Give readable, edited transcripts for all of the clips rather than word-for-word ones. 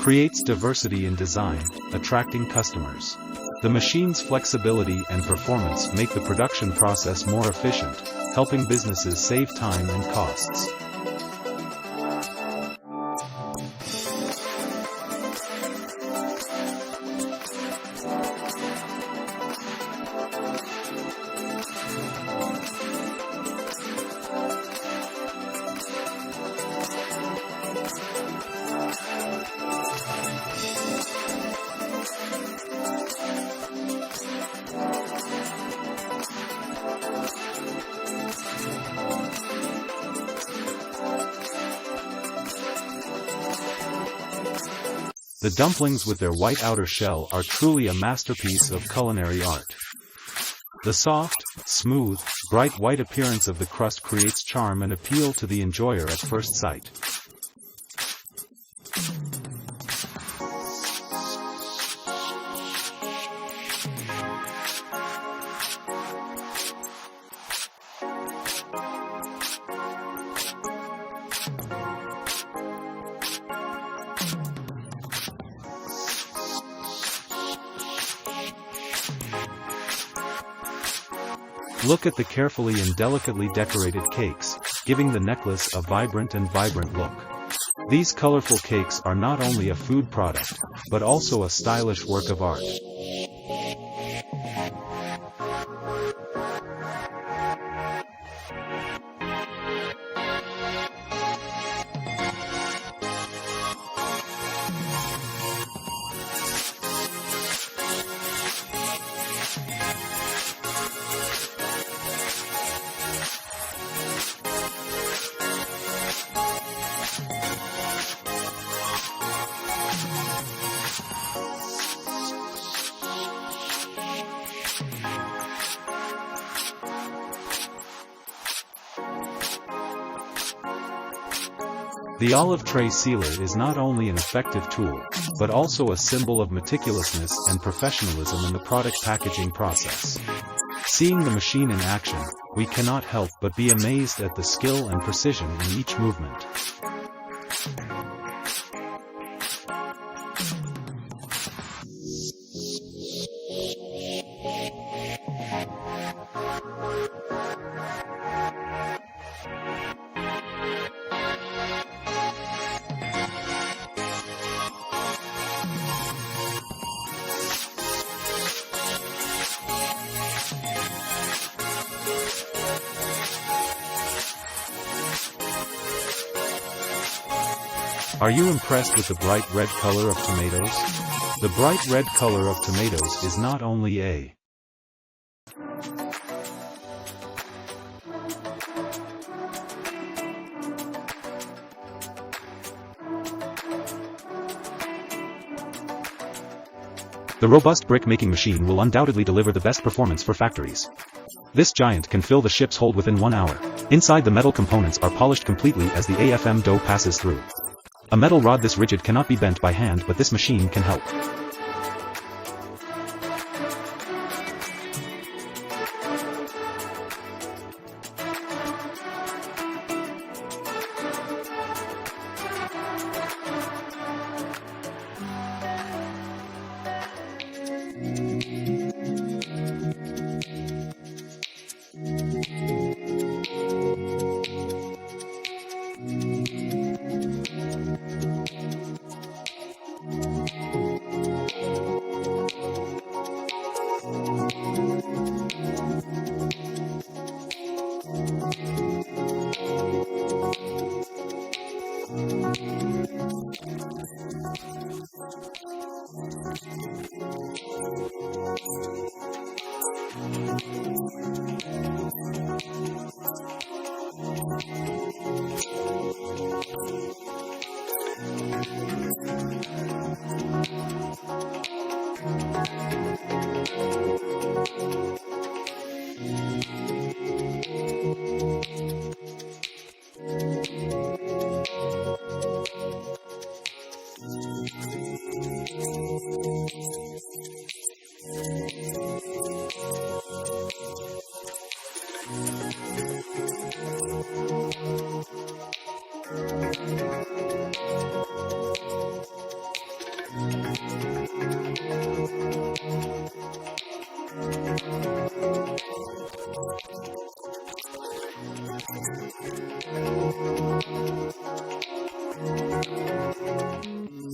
creates diversity in design, attracting customers. The machine's flexibility and performance make the production process more efficient, helping businesses save time and costs. The dumplings with their white outer shell are truly a masterpiece of culinary art. The soft, smooth, bright white appearance of the crust creates charm and appeal to the enjoyer at first sight. Look at the carefully and delicately decorated cakes, giving the necklace a vibrant look. These colorful cakes are not only a food product, but also a stylish work of art. The olive tray sealer is not only an effective tool, but also a symbol of meticulousness and professionalism in the product packaging process. Seeing the machine in action, we cannot help but be amazed at the skill and precision in each movement. Are you impressed with the bright red color of tomatoes? The bright red color of tomatoes is not only a The robust brick-making machine will undoubtedly deliver the best performance for factories. This giant can fill the ship's hold within 1 hour. Inside, the metal components are polished completely as the AFM dough passes through. A metal rod this rigid cannot be bent by hand, but this machine can help.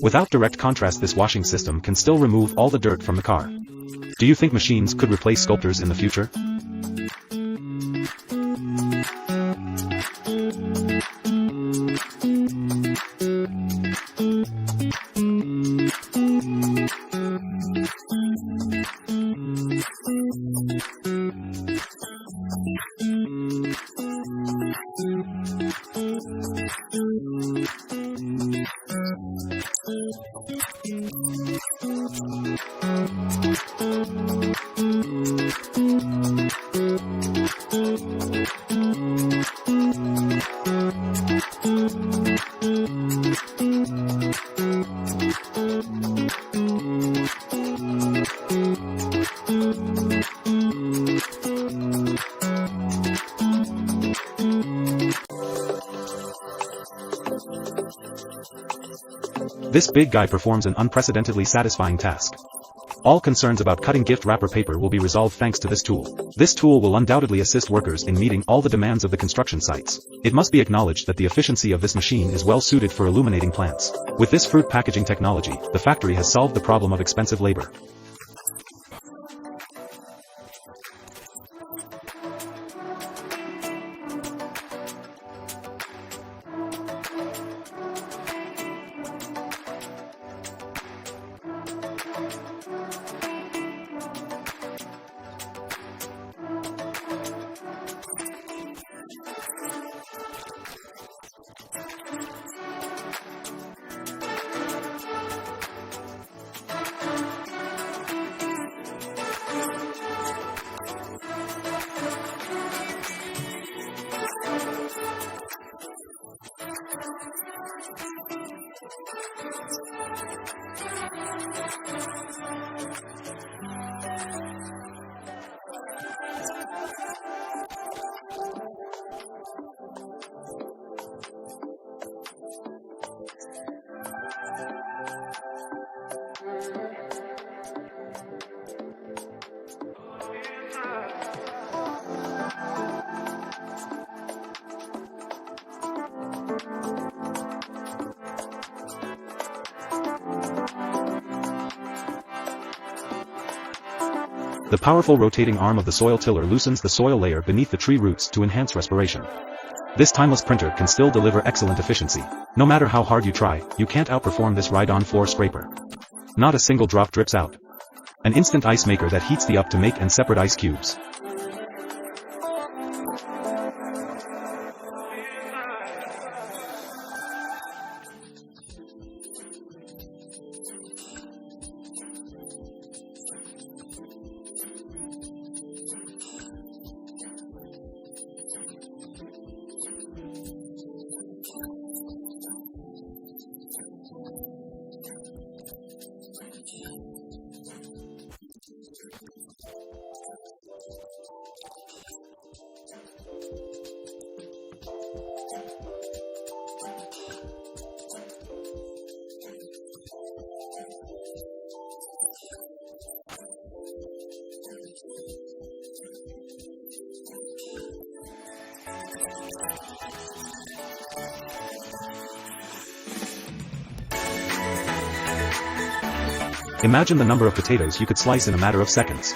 Without direct contrast, this washing system can still remove all the dirt from the car. Do you think machines could replace sculptors in the future? This big guy performs an unprecedentedly satisfying task. All concerns about cutting gift wrapper paper will be resolved thanks to this tool. This tool will undoubtedly assist workers in meeting all the demands of the construction sites. It must be acknowledged that the efficiency of this machine is well suited for illuminating plants. With this fruit packaging technology, the factory has solved the problem of expensive labor. The powerful rotating arm of the soil tiller loosens the soil layer beneath the tree roots to enhance respiration. This timeless printer can still deliver excellent efficiency. No matter how hard you try, you can't outperform this ride-on floor scraper. Not a single drop drips out. An instant ice maker that heats the up to make and separate ice cubes. Imagine the number of potatoes you could slice in a matter of seconds.